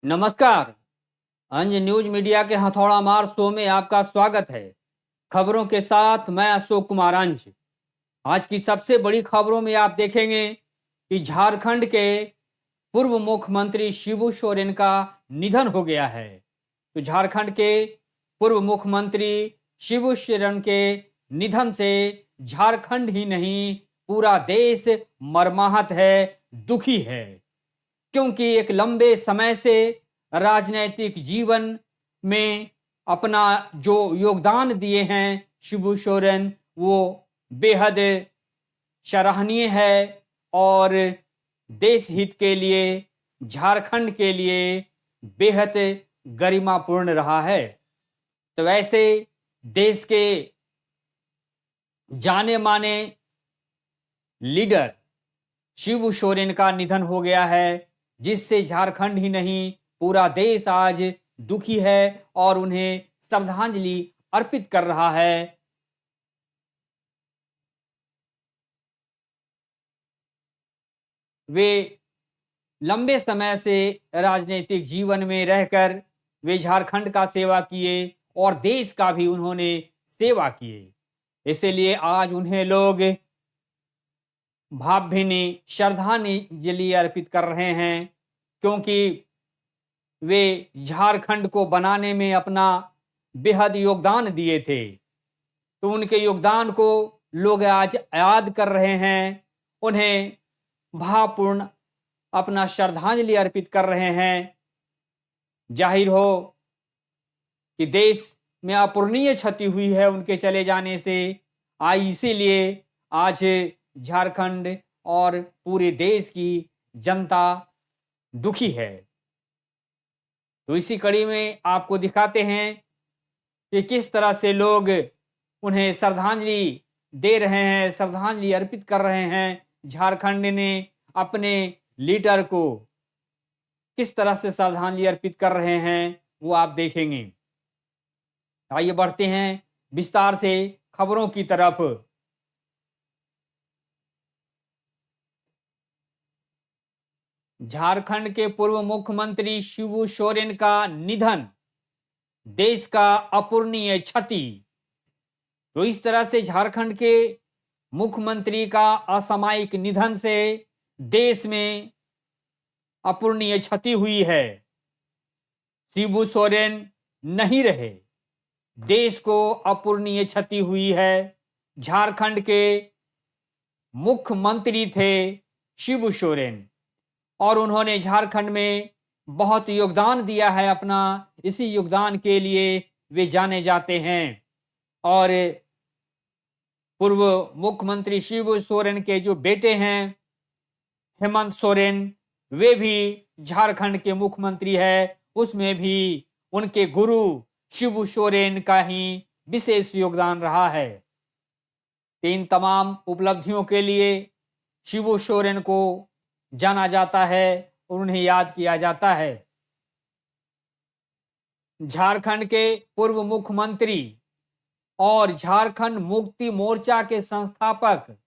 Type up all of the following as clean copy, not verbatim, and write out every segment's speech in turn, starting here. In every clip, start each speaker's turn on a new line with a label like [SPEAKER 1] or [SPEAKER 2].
[SPEAKER 1] नमस्कार। अंज news media के हथौड़ा मार शो में आपका स्वागत है। खबरों के साथ मैं अशोक कुमार अंज। आज की सबसे बड़ी खबरों में आप देखेंगे कि झारखंड के पूर्व मुख्यमंत्री शिबू सोरेन का निधन हो गया है। तो झारखंड के पूर्व मुख्यमंत्री शिबू सोरेन के निधन से झारखंड ही नहीं पूरा देश मर्माहत है, दुखी है। क्योंकि एक लंबे समय से राजनैतिक जीवन में अपना जो योगदान दिए हैं शिबू सोरेन, वो बेहद सराहनीय है और देश हित के लिए, झारखंड के लिए बेहद गरिमापूर्ण रहा है। तो वैसे देश के जाने माने लीडर शिबू सोरेन का निधन हो गया है, जिससे झारखंड ही नहीं पूरा देश आज दुखी है और उन्हें श्रद्धांजलि अर्पित कर रहा है। वे लंबे समय से राजनीतिक जीवन में रहकर वे झारखंड का सेवा किए और देश का भी उन्होंने सेवा किए। इसलिए आज उन्हें लोग भावभीनी श्रद्धांजलि अर्पित कर रहे हैं, क्योंकि वे झारखंड को बनाने में अपना बेहद योगदान दिए थे। तो उनके योगदान को लोग आज याद कर रहे हैं, उन्हें भावपूर्ण अपना श्रद्धांजलि अर्पित कर रहे हैं। जाहिर हो कि देश में अपूरणीय क्षति हुई है उनके चले जाने से। इसीलिए आज झारखंड और पूरे देश की जनता दुखी है। तो इसी कड़ी में आपको दिखाते हैं कि किस तरह से लोग उन्हें श्रद्धांजलि दे रहे हैं, श्रद्धांजलि अर्पित कर रहे हैं। झारखंड ने अपने लीडर को किस तरह से श्रद्धांजलि अर्पित कर रहे हैं, वो आप देखेंगे। आइए बढ़ते हैं विस्तार से खबरों की तरफ। झारखंड के पूर्व मुख्यमंत्री शिबू सोरेन का निधन, देश का अपूरणीय क्षति। तो इस तरह से झारखंड के मुख्यमंत्री का असामयिक निधन से देश में अपूरणीय क्षति हुई है। शिबू सोरेन नहीं रहे, देश को अपूरणीय क्षति हुई है। झारखंड के मुख्यमंत्री थे शिबू सोरेन और उन्होंने झारखंड में बहुत योगदान दिया है अपना। इसी योगदान के लिए वे जाने जाते हैं। और पूर्व मुख्यमंत्री शिबू सोरेन के जो बेटे हैं हेमंत सोरेन, वे भी झारखंड के मुख्यमंत्री है। उसमें भी उनके गुरु शिबू सोरेन का ही विशेष योगदान रहा है। इन तमाम उपलब्धियों के लिए शिबू सोरेन को जाना जाता है और उन्हें याद किया जाता है। झारखंड के पूर्व मुख्यमंत्री और झारखंड मुक्ति मोर्चा के संस्थापक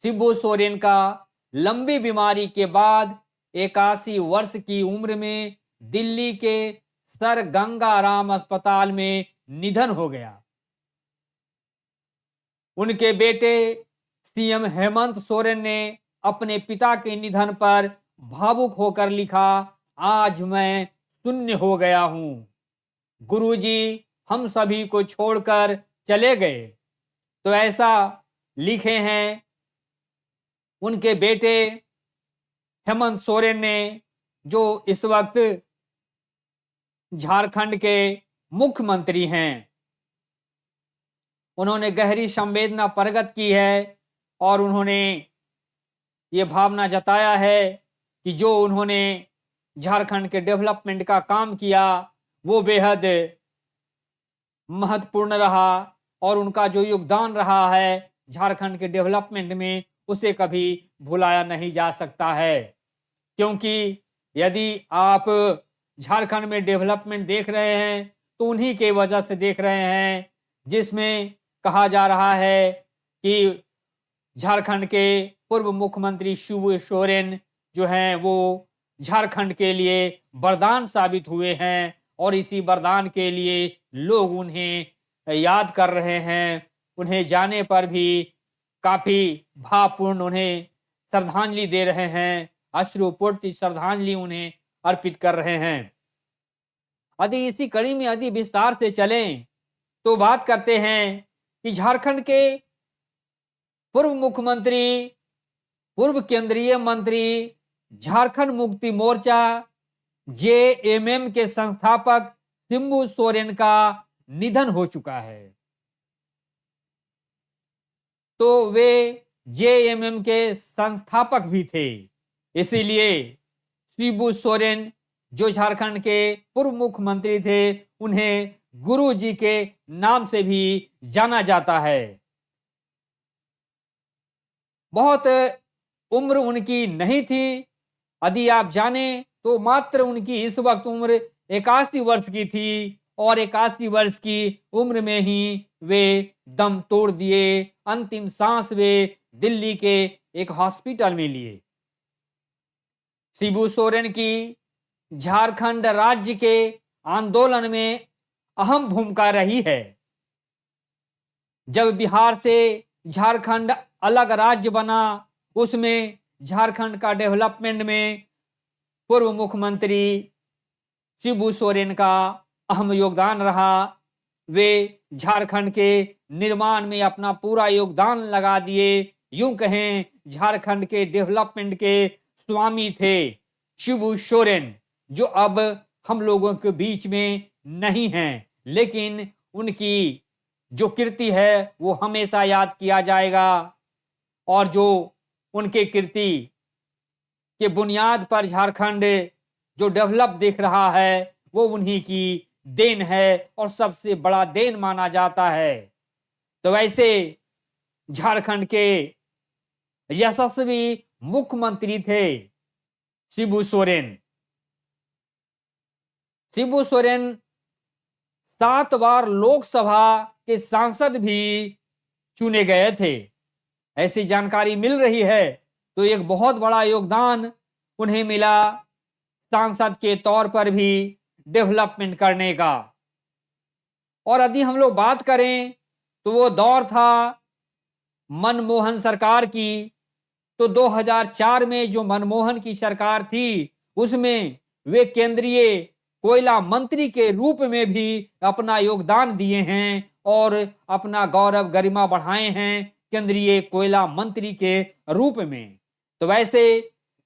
[SPEAKER 1] शिबू सोरेन का लंबी बीमारी के बाद 81 वर्ष की उम्र में दिल्ली के सर गंगाराम अस्पताल में निधन हो गया। उनके बेटे सीएम हेमंत सोरेन ने अपने पिता के निधन पर भावुक होकर लिखा, आज मैं शून्य हो गया हूं। गुरुजी हम सभी को छोड़कर चले गए। तो ऐसा लिखे हैं उनके बेटे हेमंत सोरेन ने, जो इस वक्त झारखंड के मुख्यमंत्री हैं। उन्होंने गहरी संवेदना प्रकट की है और उन्होंने ये भावना जताया है कि जो उन्होंने झारखंड के डेवलपमेंट का काम किया वो बेहद महत्वपूर्ण रहा और उनका जो योगदान रहा है झारखंड के डेवलपमेंट में, उसे कभी भुलाया नहीं जा सकता है। क्योंकि यदि आप झारखंड में डेवलपमेंट देख रहे हैं तो उन्हीं के वजह से देख रहे हैं, जिसमें कहा जा रहा है कि झारखंड के पूर्व मुख्यमंत्री शिबू सोरेन जो हैं वो झारखंड के लिए वरदान साबित हुए हैं और इसी वरदान के लिए लोग उन्हें याद कर रहे हैं। उन्हें जाने पर भी काफी भावपूर्ण उन्हें श्रद्धांजलि दे रहे हैं, अश्रुपूर्ति श्रद्धांजलि उन्हें अर्पित कर रहे हैं। यदि इसी कड़ी में यदि विस्तार से चलें तो बात करते हैं कि झारखंड के पूर्व मुख्यमंत्री, पूर्व केंद्रीय मंत्री, झारखंड मुक्ति मोर्चा जेएमएम के संस्थापक शिबू सोरेन का निधन हो चुका है। तो वे जेएमएम के संस्थापक भी थे, इसीलिए शिबू सोरेन जो झारखंड के पूर्व मुख्यमंत्री थे, उन्हें गुरु जी के नाम से भी जाना जाता है। बहुत उम्र उनकी नहीं थी, यदि आप जाने तो मात्र उनकी इस वक्त उम्र 81 वर्ष की थी और 81 वर्ष की उम्र में ही वे दम तोड़ दिए। अंतिम सांस वे दिल्ली के एक हॉस्पिटल में लिए। शिबू सोरेन की झारखंड राज्य के आंदोलन में अहम भूमिका रही है। जब बिहार से झारखंड अलग राज्य बना, उसमें झारखंड का डेवलपमेंट में पूर्व मुख्यमंत्री शिबू सोरेन का अहम योगदान रहा। वे झारखंड के निर्माण में अपना पूरा योगदान लगा दिए। यूं कहें झारखंड के डेवलपमेंट के स्वामी थे शिबू सोरेन, जो अब हम लोगों के बीच में नहीं हैं, लेकिन उनकी जो कीर्ति है वो हमेशा याद किया जाएगा। और जो उनके कीर्ति के बुनियाद पर झारखंड जो डेवलप दिख रहा है वो उन्हीं की देन है और सबसे बड़ा देन माना जाता है। तो वैसे झारखंड के यशस्वी मुख्यमंत्री थे शिबू सोरेन। शिबू सोरेन 7 बार लोकसभा के सांसद भी चुने गए थे, ऐसी जानकारी मिल रही है। तो एक बहुत बड़ा योगदान उन्हें मिला सांसद के तौर पर भी डेवलपमेंट करने का। और यदि हम लोग बात करें तो वो दौर था मनमोहन सरकार की। तो 2004 में जो मनमोहन की सरकार थी, उसमें वे केंद्रीय कोयला मंत्री के रूप में भी अपना योगदान दिए हैं और अपना गौरव गरिमा बढ़ाए हैं केंद्रीय कोयला मंत्री के रूप में। तो वैसे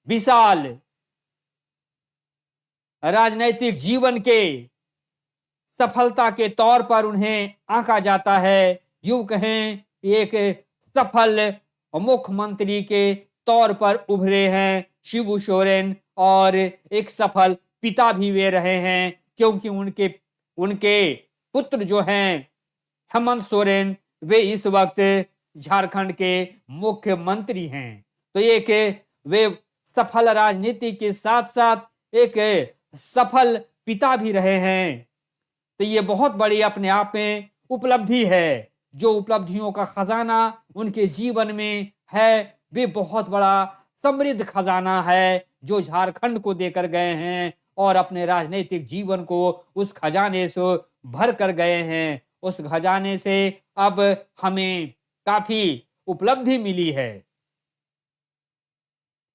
[SPEAKER 1] विशाल राजनैतिक जीवन के सफलता के तौर पर उन्हें आंका जाता है। यूं कहें एक सफल मुख्यमंत्री के तौर पर उभरे हैं शिबू सोरेन, और एक सफल पिता भी वे रहे हैं, क्योंकि उनके पुत्र जो हैं हेमंत सोरेन, वे इस वक्त झारखंड के मुख्यमंत्री हैं। तो एक वे सफल राजनीति के साथ साथ एक सफल पिता भी रहे हैं। तो ये बहुत बड़ी अपने आप में उपलब्धि है। जो उपलब्धियों का खजाना उनके जीवन में है, वे बहुत बड़ा समृद्ध खजाना है जो झारखंड को देकर गए हैं और अपने राजनीतिक जीवन को उस खजाने से भर कर गए हैं। उस खजाने से अब हमें काफी उपलब्धि मिली है।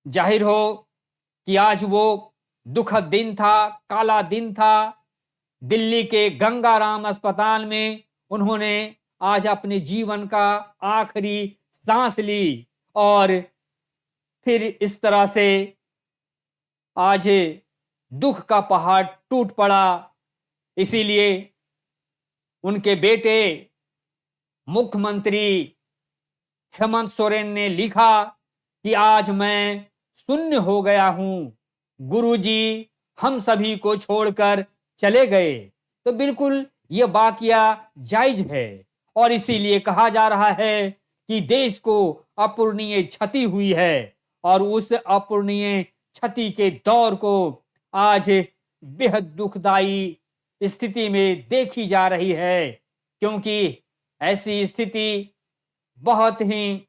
[SPEAKER 1] जाहिर हो कि आज वो दुखद दिन था, काला दिन था। दिल्ली के गंगाराम अस्पताल में उन्होंने आज अपने जीवन का आखिरी सांस ली और फिर इस तरह से आज दुख का पहाड़ टूट पड़ा। इसीलिए उनके बेटे मुख्यमंत्री हेमंत सोरेन ने लिखा कि आज मैं शून्य हो गया हूं, गुरुजी हम सभी को छोड़कर चले गए। तो बिल्कुल ये वाकया जायज है और इसीलिए कहा जा रहा है कि देश को अपूरणीय क्षति हुई है और उस अपूरणीय क्षति के दौर को आज बेहद दुखदाई स्थिति में देखी जा रही है, क्योंकि ऐसी स्थिति बहुत ही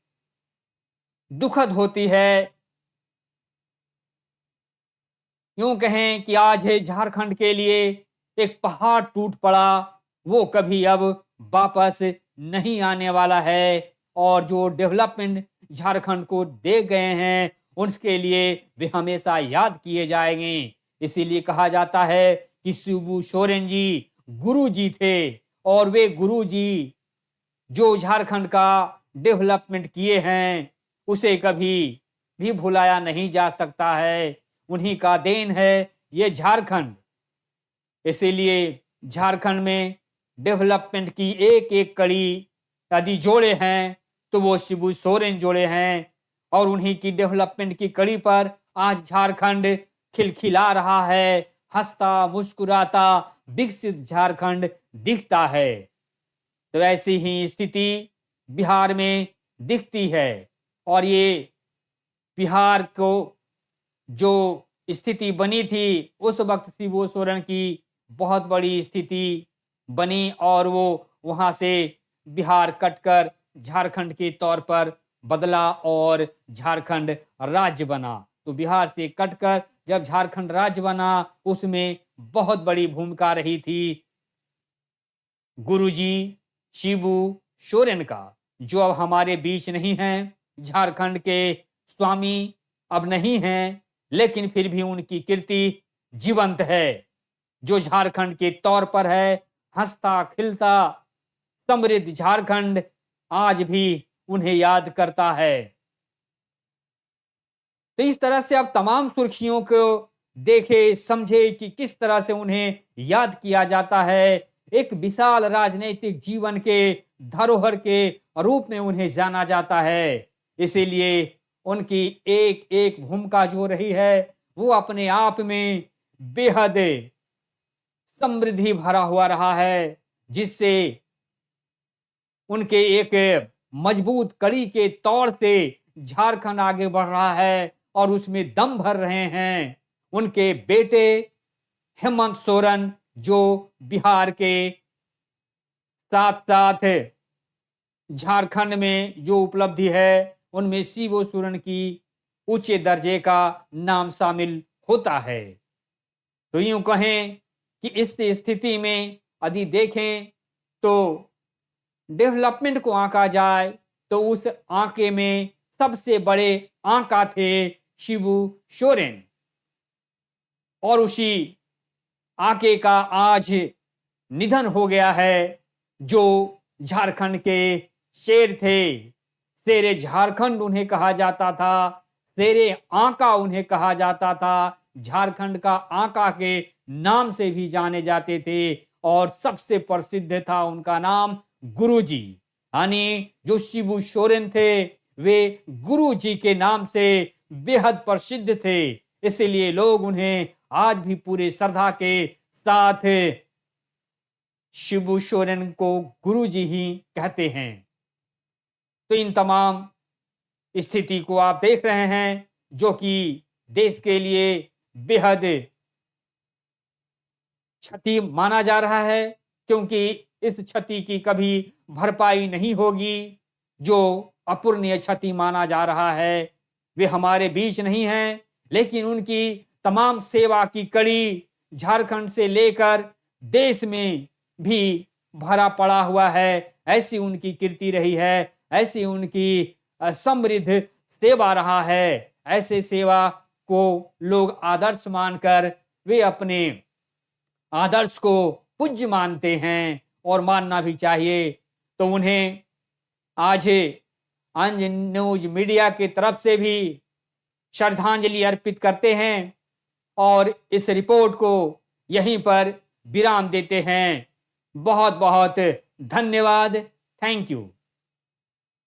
[SPEAKER 1] दुखद होती है यूं कहें कि आज है झारखंड के लिए एक पहाड़ टूट पड़ा, वो कभी अब वापस नहीं आने वाला है। और जो डेवलपमेंट झारखंड को दे गए हैं उसके लिए वे हमेशा याद किए जाएंगे। इसीलिए कहा जाता है कि शिबू सोरेन जी गुरु जी थे, और वे गुरु जी जो झारखंड का डेवलपमेंट किए हैं उसे कभी भी भुलाया नहीं जा सकता है। उन्हीं का देन है ये झारखंड। इसीलिए झारखंड में डेवलपमेंट की एक एक कड़ी यदि जोड़े हैं तो वो शिबू सोरेन जोड़े हैं, और उन्हीं की डेवलपमेंट की कड़ी पर आज झारखंड खिलखिला रहा है, हंसता मुस्कुराता विकसित झारखंड दिखता है। तो ऐसी ही स्थिति बिहार में दिखती है, और ये बिहार को जो स्थिति बनी थी उस वक्त शिबू सोरेन की बहुत बड़ी स्थिति बनी, और वो वहां से बिहार कटकर झारखंड के तौर पर बदला और झारखंड राज्य बना। तो बिहार से कटकर जब झारखंड राज्य बना उसमें बहुत बड़ी भूमिका रही थी गुरुजी शिबू सोरेन का, जो अब हमारे बीच नहीं हैं। झारखंड के स्वामी अब नहीं हैं, लेकिन फिर भी उनकी कीर्ति जीवंत है, जो झारखंड के तौर पर है। हंसता खिलता समृद्ध झारखंड आज भी उन्हें याद करता है। तो इस तरह से आप तमाम सुर्खियों को देखे समझे कि किस तरह से उन्हें याद किया जाता है। एक विशाल राजनीतिक जीवन के धरोहर के रूप में उन्हें जाना जाता है। इसीलिए उनकी एक एक भूमिका जो रही है वो अपने आप में बेहद समृद्धि भरा हुआ रहा है, जिससे उनके एक मजबूत कड़ी के तौर से झारखंड आगे बढ़ रहा है और उसमें दम भर रहे हैं उनके बेटे हेमंत सोरेन, जो बिहार के साथ साथ झारखंड में जो उपलब्धि है उनमें शिबू सोरेन की उच्च दर्जे का नाम शामिल होता है। तो यूं कहें कि इस स्थिति में यदि देखें तो डेवलपमेंट को आंका जाए तो उस आंके में सबसे बड़े आंका थे शिबू सोरेन, और उसी आंके का आज निधन हो गया है। जो झारखंड के शेर थे, शेरे झारखंड उन्हें कहा जाता था, शेरे आंका उन्हें कहा जाता था, झारखंड का आंका के नाम से भी जाने जाते थे, और सबसे प्रसिद्ध था उनका नाम गुरुजी। यानी जो शिबू सोरेन थे वे गुरुजी के नाम से बेहद प्रसिद्ध थे, इसलिए लोग उन्हें आज भी पूरे श्रद्धा के साथ शिबू सोरेन को गुरुजी ही कहते हैं। तो इन तमाम स्थिति को आप देख रहे हैं जो कि देश के लिए बेहद क्षति माना जा रहा है, क्योंकि इस क्षति की कभी भरपाई नहीं होगी। जो अपूरणीय क्षति माना जा रहा है वे हमारे बीच नहीं हैं, लेकिन उनकी तमाम सेवा की कड़ी झारखंड से लेकर देश में भी भरा पड़ा हुआ है। ऐसी उनकी कीर्ति रही है, ऐसी उनकी समृद्ध सेवा रहा है। ऐसे सेवा को लोग आदर्श मानकर वे अपने आदर्श को पूज्य मानते हैं, और मानना भी चाहिए। तो उन्हें आज अंज न्यूज मीडिया की तरफ से भी श्रद्धांजलि अर्पित करते हैं, और इस रिपोर्ट को यहीं पर विराम देते हैं। बहुत बहुत धन्यवाद। Thank you.